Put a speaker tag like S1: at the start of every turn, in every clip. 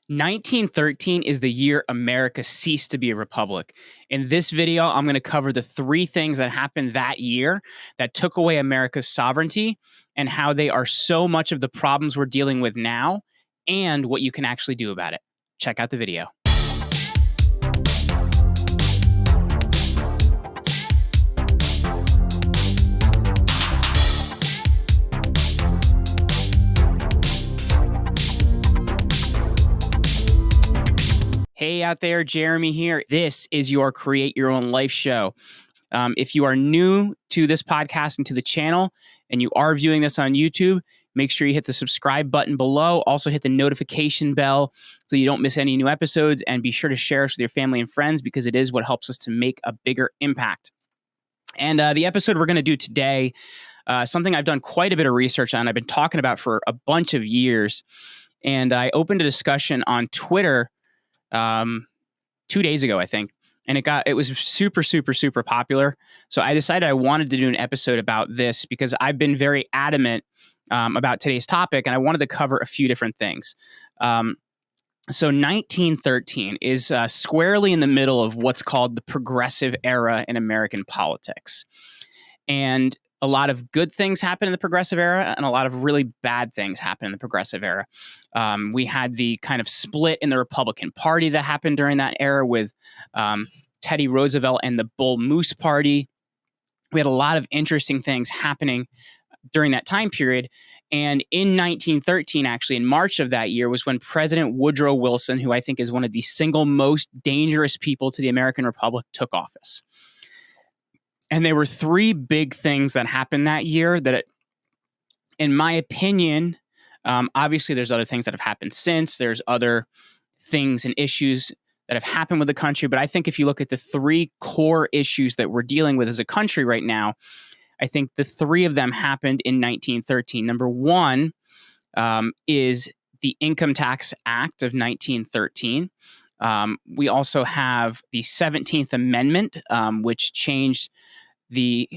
S1: 1913 is the year America ceased to be a republic. In this video, I'm going to cover the 3 things that happened that year that took away America's sovereignty and how they are so much of the problems we're dealing with now and what you can actually do about it. Check out the video. Hey out there, Jeremy here. This is your Create Your Own Life show. If you are new to this podcast and to the channel, and you are viewing this on YouTube, make sure you hit the subscribe button below. Also hit the notification bell so you don't miss any new episodes, and be sure to share us with your family and friends because it is what helps us to make a bigger impact. And the episode we're going to do today, something I've done quite a bit of research on, I've been talking about for a bunch of years, and I opened a discussion on Twitter 2 days ago, I think. And it was super popular. So I decided I wanted to do an episode about this because I've been very adamant about today's topic, and I wanted to cover a few different things. So 1913 is squarely in the middle of what's called the progressive era in American politics. And a lot of good things happen in the progressive era, and a lot of really bad things happen in the progressive era. We had the kind of split in the Republican Party that happened during that era with Teddy Roosevelt and the Bull Moose Party. We had a lot of interesting things happening during that time period. And in 1913, actually, in March of that year, was when President Woodrow Wilson, who I think is one of the single most dangerous people to the American Republic, took office. And there were 3 big things that happened that year that, in my opinion, obviously there's other things that have happened since. There's other things and issues that have happened with the country. But I think if you look at the 3 core issues that we're dealing with as a country right now, I think the 3 of them happened in 1913. Number 1 is the Income Tax Act of 1913. We also have the 17th Amendment, which changed the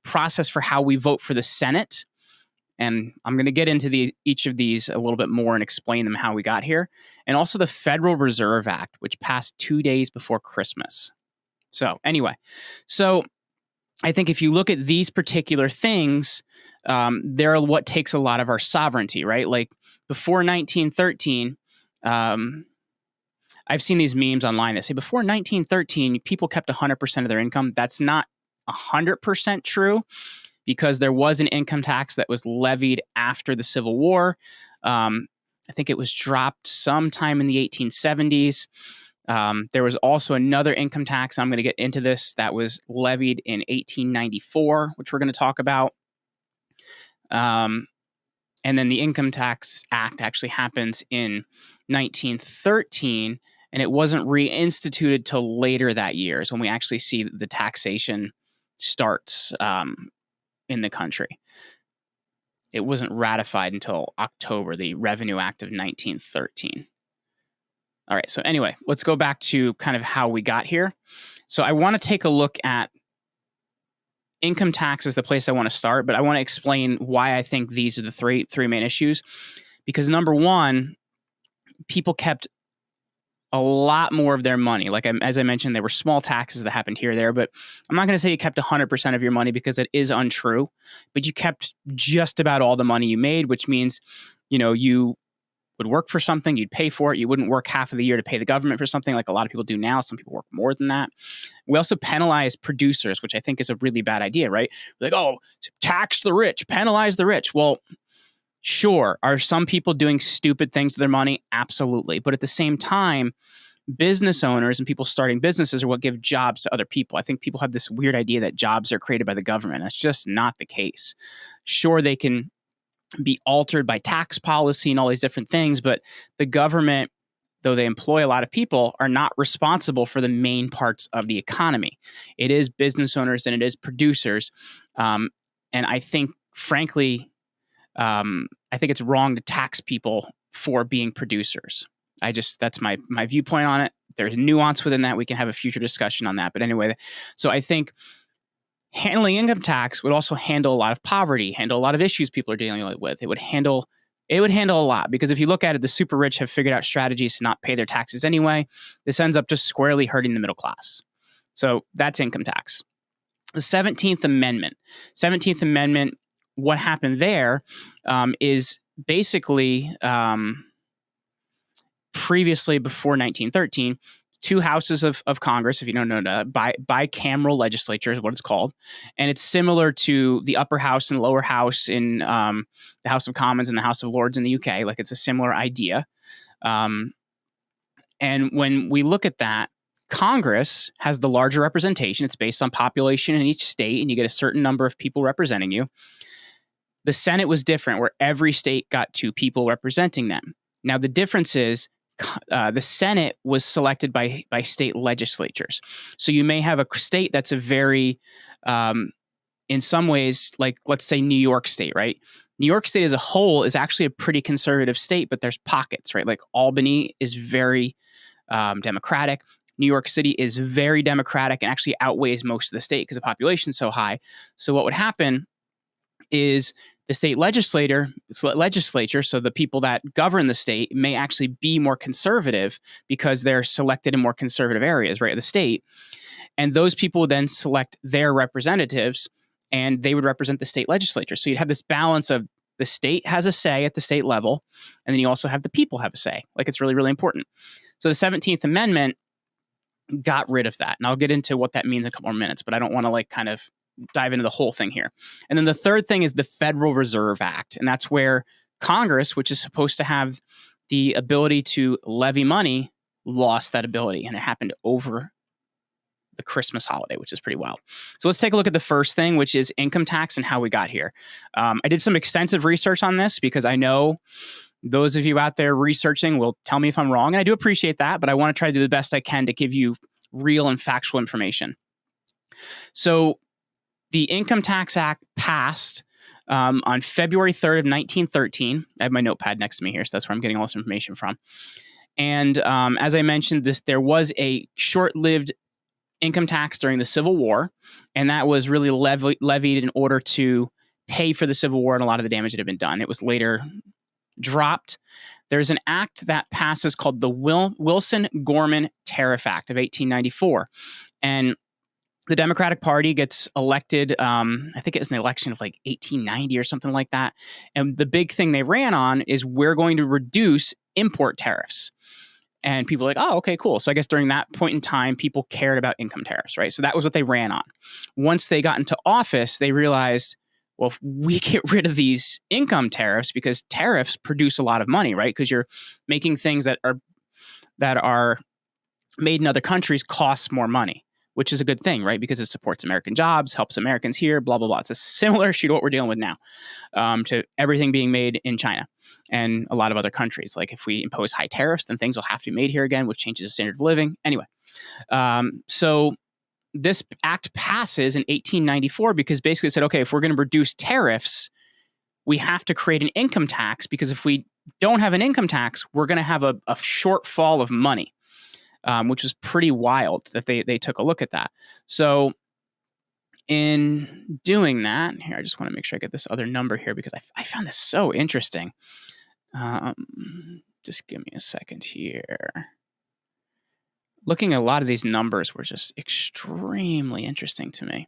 S1: process for how we vote for the Senate. And I'm going to get into each of these a little bit more and explain them how we got here. And also the Federal Reserve Act, which passed 2 days before Christmas. So anyway, I think if you look at these particular things, they're what takes a lot of our sovereignty, right? Like before 1913, I've seen these memes online that say before 1913, people kept 100% of their income. That's not 100% true, because there was an income tax that was levied after the Civil War. I think it was dropped sometime in the 1870s. There was also another income tax, I'm going to get into this, that was levied in 1894, which we're going to talk about. And then the Income Tax Act actually happens in 1913, and it wasn't reinstituted till later that year is when we actually see the taxation starts in the country. It wasn't ratified until October, the Revenue Act of 1913. All right, so anyway, let's go back to kind of how we got here. So I want to take a look at income tax is the place I want to start, but I want to explain why I think these are the three main issues. Because number 1, people kept a lot more of their money. Like as I mentioned, there were small taxes that happened here or there, but I'm not going to say you kept 100% of your money because it is untrue, but you kept just about all the money you made, which means, you would work for something, you'd pay for it. You wouldn't work half of the year to pay the government for something like a lot of people do now. Some people work more than that. We also penalize producers, which I think is a really bad idea, right? Like, oh, tax the rich, penalize the rich. Well, sure. Are some people doing stupid things with their money? Absolutely. But at the same time, business owners and people starting businesses are what give jobs to other people. I think people have this weird idea that jobs are created by the government. That's just not the case. Sure, they can be altered by tax policy and all these different things, but the government, though they employ a lot of people, are not responsible for the main parts of the economy. It is business owners and it is producers. And I think, frankly, I think it's wrong to tax people for being producers. That's my viewpoint on it. There's nuance within that. We can have a future discussion on that. But anyway, so I think handling income tax would also handle a lot of poverty, handle a lot of issues people are dealing with. It would handle It would handle a lot, because if you look at it, the super rich have figured out strategies to not pay their taxes anyway. This ends up just squarely hurting the middle class. So that's income tax. The 17th Amendment. 17th Amendment, what happened there is basically previously, before 1913, two houses of Congress, if you don't know that, bicameral legislature is what it's called. And it's similar to the upper house and lower house in the House of Commons and the House of Lords in the UK. Like, it's a similar idea. And when we look at that, Congress has the larger representation. It's based on population in each state, and you get a certain number of people representing you. The Senate was different, where every state got two people representing them. Now, the difference is the Senate was selected by state legislatures. So you may have a state that's a very, in some ways, like, let's say New York State, right? New York State as a whole is actually a pretty conservative state, but there's pockets, right? Like, Albany is very Democratic. New York City is very Democratic and actually outweighs most of the state because the population is so high. So what would happen is the state legislature, so the people that govern the state, may actually be more conservative because they're selected in more conservative areas, right, of the state. And those people would then select their representatives, and they would represent the state legislature. So you'd have this balance of the state has a say at the state level, and then you also have the people have a say. Like, it's really, really important. So the 17th Amendment got rid of that. And I'll get into what that means in a couple more minutes, but I don't want to kind of dive into the whole thing here. And then the third thing is the Federal Reserve Act. And that's where Congress, which is supposed to have the ability to levy money, lost that ability. And it happened over the Christmas holiday, which is pretty wild. So let's take a look at the first thing, which is income tax and how we got here. I did some extensive research on this because I know those of you out there researching will tell me if I'm wrong, and I do appreciate that, but I want to try to do the best I can to give you real and factual information. So the Income Tax Act passed on February 3rd of 1913. I have my notepad next to me here, so that's where I'm getting all this information from. And as I mentioned, there was a short-lived income tax during the Civil War, and that was really levied in order to pay for the Civil War and a lot of the damage that had been done. It was later dropped. There's an act that passes called the Wilson-Gorman Tariff Act of 1894. And the Democratic Party gets elected, I think it was an election of like 1890 or something like that. And the big thing they ran on is, we're going to reduce import tariffs. And people are like, oh, okay, cool. So I guess during that point in time, people cared about income tariffs, right? So that was what they ran on. Once they got into office, they realized, well, if we get rid of these income tariffs, because tariffs produce a lot of money, right? Because you're making things that are made in other countries cost more money, which is a good thing, right? Because it supports American jobs, helps Americans here, blah, blah, blah. It's a similar issue to what we're dealing with now, to everything being made in China and a lot of other countries. Like, if we impose high tariffs, then things will have to be made here again, which changes the standard of living. Anyway, so this act passes in 1894 because basically it said, okay, if we're going to reduce tariffs, we have to create an income tax, because if we don't have an income tax, we're going to have a shortfall of money, which was pretty wild that they took a look at that. So in doing that, here, I just want to make sure I get this other number here, because I found this so interesting. Just give me a second here. Looking at a lot of these numbers were just extremely interesting to me.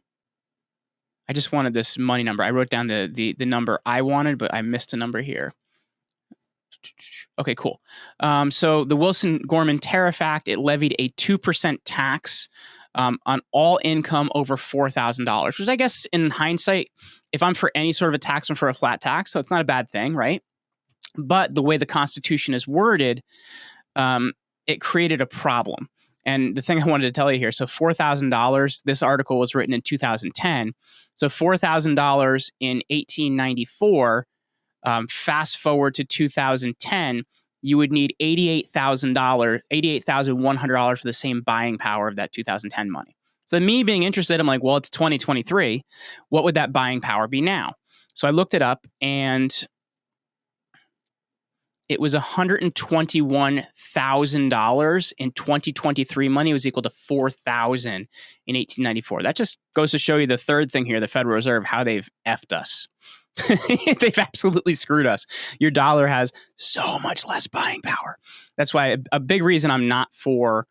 S1: I just wanted this money number. I wrote down the number I wanted, but I missed a number here. Okay, cool. So the Wilson-Gorman Tariff Act, it levied a 2% tax on all income over $4,000, which I guess in hindsight, if I'm for any sort of a tax, I'm for a flat tax, so it's not a bad thing, right? But the way the Constitution is worded, it created a problem. And the thing I wanted to tell you here, so $4,000, this article was written in 2010. So $4,000 in 1894, fast forward to 2010, you would need $88,100 for the same buying power of that 2010 money. So me being interested, I'm like, well, it's 2023. What would that buying power be now? So I looked it up, and it was $121,000 in 2023 money. It was equal to $4,000 in 1894. That just goes to show you the third thing here, the Federal Reserve, how they've effed us. They've absolutely screwed us. Your dollar has so much less buying power. That's why a big reason I'm not for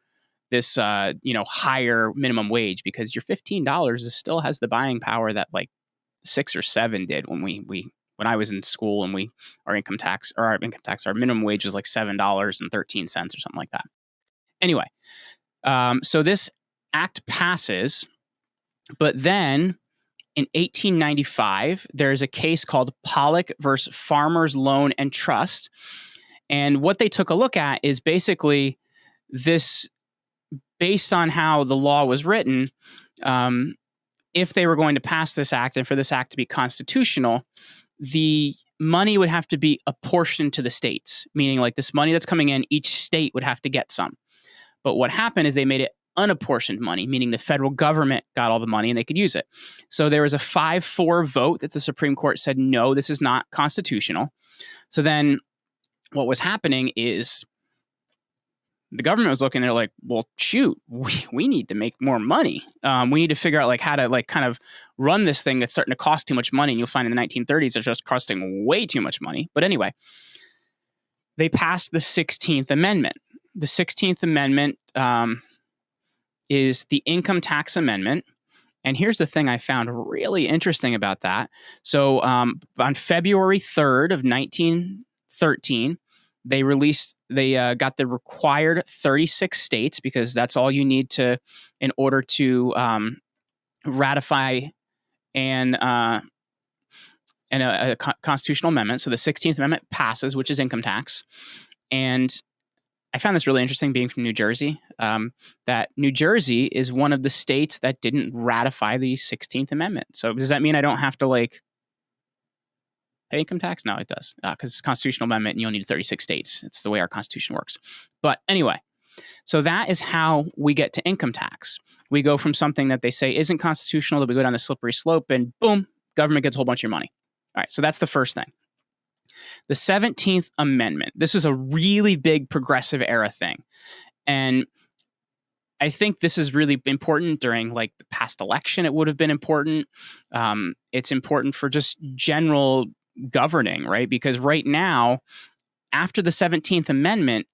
S1: this, higher minimum wage, because your $15 still has the buying power that like 6 or 7 did when I was in school, and our minimum wage was like $7.13 or something like that. Anyway, so this act passes, but then in 1895, there's a case called Pollock versus Farmers Loan and Trust. And what they took a look at is basically this, based on how the law was written, if they were going to pass this act and for this act to be constitutional, the money would have to be apportioned to the states, meaning like this money that's coming in, each state would have to get some. But what happened is they made it unapportioned money, meaning the federal government got all the money and they could use it. So there was a 5-4 vote that the Supreme Court said, no, this is not constitutional. So then what was happening is the government was looking, they're like, well, shoot, we need to make more money. We need to figure out like how to like kind of run this thing that's starting to cost too much money. And you'll find in the 1930s, it's just costing way too much money. But anyway, they passed the 16th Amendment. The 16th Amendment is the income tax amendment. And here's the thing I found really interesting about that. So on February 3rd of 1913, they got the required 36 states, because that's all you need in order to ratify a constitutional amendment. So the 16th Amendment passes, which is income tax. And I found this really interesting, being from New Jersey, that New Jersey is one of the states that didn't ratify the 16th Amendment. So does that mean I don't have to like pay income tax? No, it does, because it's a constitutional amendment and you only need 36 states. It's the way our Constitution works. But anyway, so that is how we get to income tax. We go from something that they say isn't constitutional, that we go down the slippery slope, and boom, government gets a whole bunch of your money. All right, so that's the first thing. The 17th Amendment. This was a really big progressive era thing. And I think this is really important during like the past election. It would have been important. It's important for just general governing, right? Because right now, after the 17th Amendment,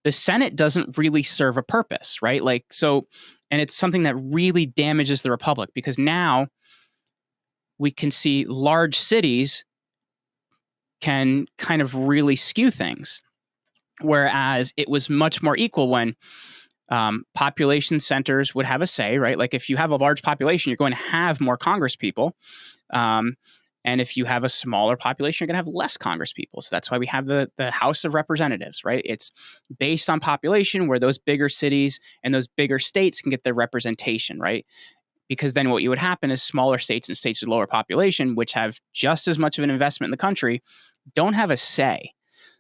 S1: the Senate doesn't really serve a purpose, right? Like, so, and it's something that really damages the republic, because now we can see large cities can kind of really skew things. Whereas it was much more equal when population centers would have a say, right? Like if you have a large population, you're going to have more Congress people. And if you have a smaller population, you're going to have less Congress people. So that's why we have the House of Representatives, right? It's based on population, where those bigger cities and those bigger states can get their representation, right? Because then what would happen is smaller states and states with lower population, which have just as much of an investment in the country, don't have a say.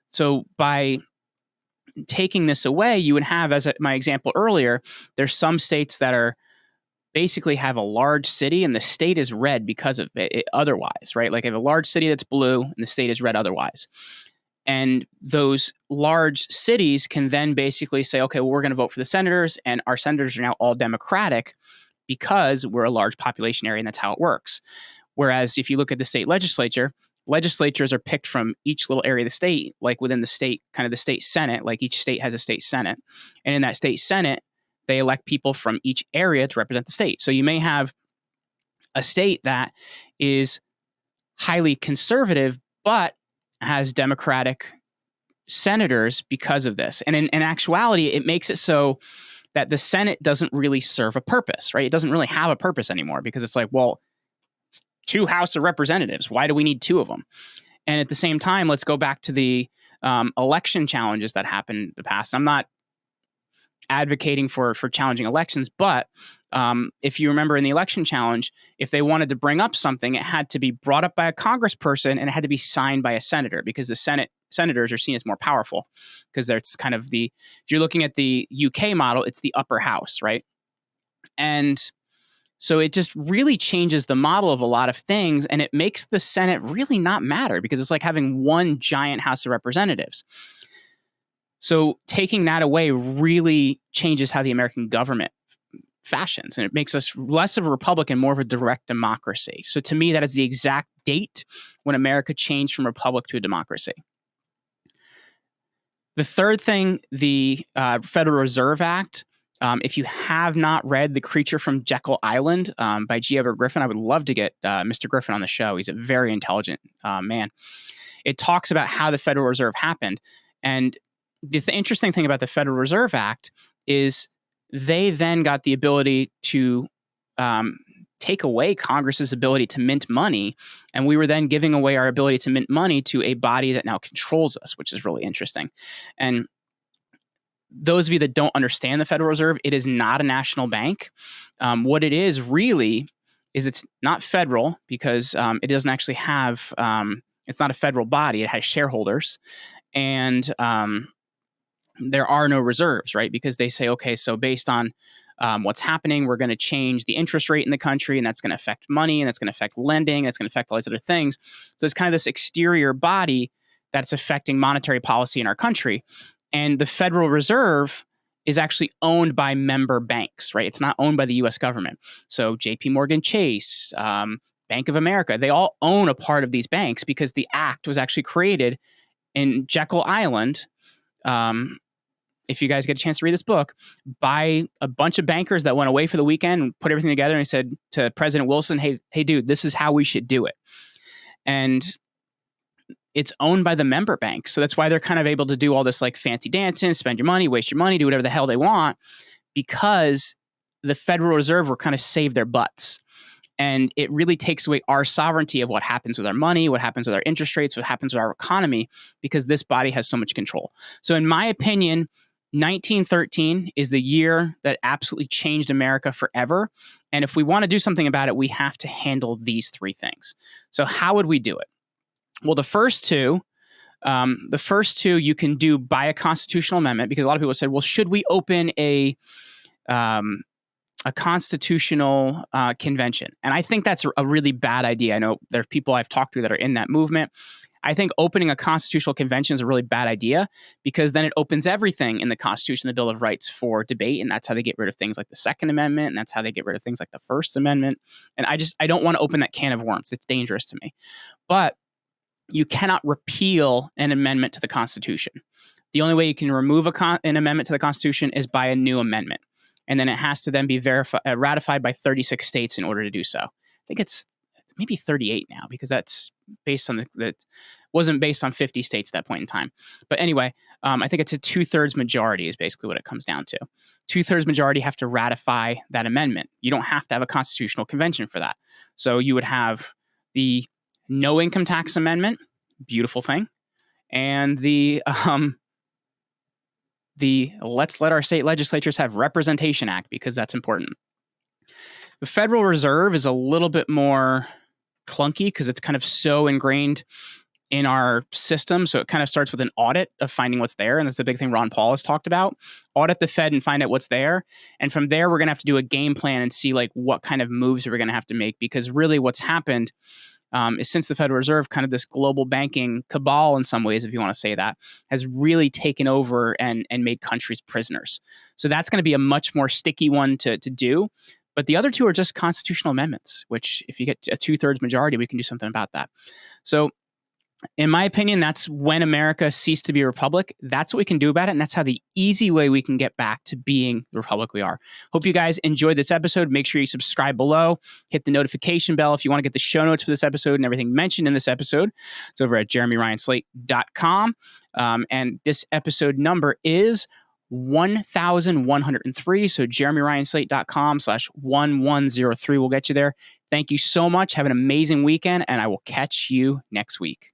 S1: So by taking this away, you would have, as my example earlier, there's some states that are basically have a large city and the state is red because of it otherwise, right? Like I have a large city that's blue and the state is red otherwise. And those large cities can then basically say, okay, well, we're going to vote for the senators, and our senators are now all Democratic because we're a large population area, and that's how it works. Whereas if you look at the state legislatures are picked from each little area of the state, like within the state, kind of the state senate, like each state has a state senate. And in that state senate, they elect people from each area to represent the state. So you may have a state that is highly conservative, but has Democratic senators because of this. And in actuality, it makes it so that the Senate doesn't really serve a purpose, right? It doesn't really have a purpose anymore, because it's like, well, it's 2 House of Representatives. Why do we need 2 of them? And at the same time, let's go back to the election challenges that happened in the past. I'm not advocating for challenging elections, but if you remember in the election challenge, if they wanted to bring up something, it had to be brought up by a congressperson and it had to be signed by a senator, because the senators are seen as more powerful, because that's kind of if you're looking at the UK model, it's the upper house, right? And so it just really changes the model of a lot of things, and it makes the Senate really not matter, because it's like having one giant House of Representatives. So taking that away really changes how the American government fashions, and it makes us less of a republic and more of a direct democracy. So to me, that is the exact date when America changed from a republic to a democracy. The third thing, the Federal Reserve Act. If you have not read The Creature from Jekyll Island by G. Edward Griffin, I would love to get Mr. Griffin on the show. He's a very intelligent man. It talks about how the Federal Reserve happened. And the interesting thing about the Federal Reserve Act is they then got the ability to take away Congress's ability to mint money. And we were then giving away our ability to mint money to a body that now controls us, which is really interesting. And those of you that don't understand the Federal Reserve, it is not a national bank. What it is really is it's not federal because it doesn't actually have, it's not a federal body. It has shareholders. And there are no reserves, right? Because they say, okay, so based on what's happening, we're going to change the interest rate in the country, and that's going to affect money, and that's going to affect lending, and that's going to affect all these other things. So it's kind of this exterior body that's affecting monetary policy in our country. And the Federal Reserve is actually owned by member banks, right? It's not owned by the U.S. government. So JP Morgan Chase, Bank of America, they all own a part of these banks because the act was actually created in Jekyll Island. If you guys get a chance to read this book, by a bunch of bankers that went away for the weekend and put everything together, and he said to President Wilson, hey, dude, this is how we should do it. And it's owned by the member banks. So that's why they're kind of able to do all this like fancy dancing, spend your money, waste your money, do whatever the hell they want, because the Federal Reserve will kind of save their butts. And it really takes away our sovereignty of what happens with our money, what happens with our interest rates, what happens with our economy, because this body has so much control. So in my opinion, 1913 is the year that absolutely changed America forever. And if we want to do something about it, we have to handle these three things. So how would we do it? Well, the first two you can do by a constitutional amendment, because a lot of people said, well, should we open a constitutional convention? And I think that's a really bad idea. I know there are people I've talked to that are in that movement. I think opening a constitutional convention is a really bad idea, because then it opens everything in the Constitution, the Bill of Rights, for debate. And that's how they get rid of things like the Second Amendment. And that's how they get rid of things like the First Amendment. And I don't want to open that can of worms. It's dangerous to me. But you cannot repeal an amendment to the Constitution. The only way you can remove an amendment to the Constitution is by a new amendment. And then it has to then be ratified by 36 states in order to do so. I think it's maybe 38 now, because that's based on that wasn't based on 50 states at that point in time. But anyway, I think it's a 2/3 majority is basically what it comes down to. 2/3 majority have to ratify that amendment. You don't have to have a constitutional convention for that. So you would have the no income tax amendment, beautiful thing, and the let's let our state legislatures have representation act, because that's important. The Federal Reserve is a little bit more clunky because it's kind of so ingrained in our system. So it kind of starts with an audit of finding what's there. And that's the big thing Ron Paul has talked about. Audit the Fed and find out what's there. And from there, we're going to have to do a game plan and see like what kind of moves we're going to have to make. Because really what's happened is, since the Federal Reserve, kind of this global banking cabal in some ways, if you want to say that, has really taken over and made countries prisoners. So that's going to be a much more sticky one to do. But the other two are just constitutional amendments, which if you get a 2/3 majority, we can do something about that. So in my opinion, that's when America ceased to be a republic. That's what we can do about it. And that's how the easy way we can get back to being the republic we are. Hope you guys enjoyed this episode. Make sure you subscribe below. Hit the notification bell if you want to get the show notes for this episode and everything mentioned in this episode. It's over at jeremyryanslate.com. And this episode number is 1103. So jeremyryanslate.com/1103 will get you there. Thank you so much. Have an amazing weekend, and I will catch you next week.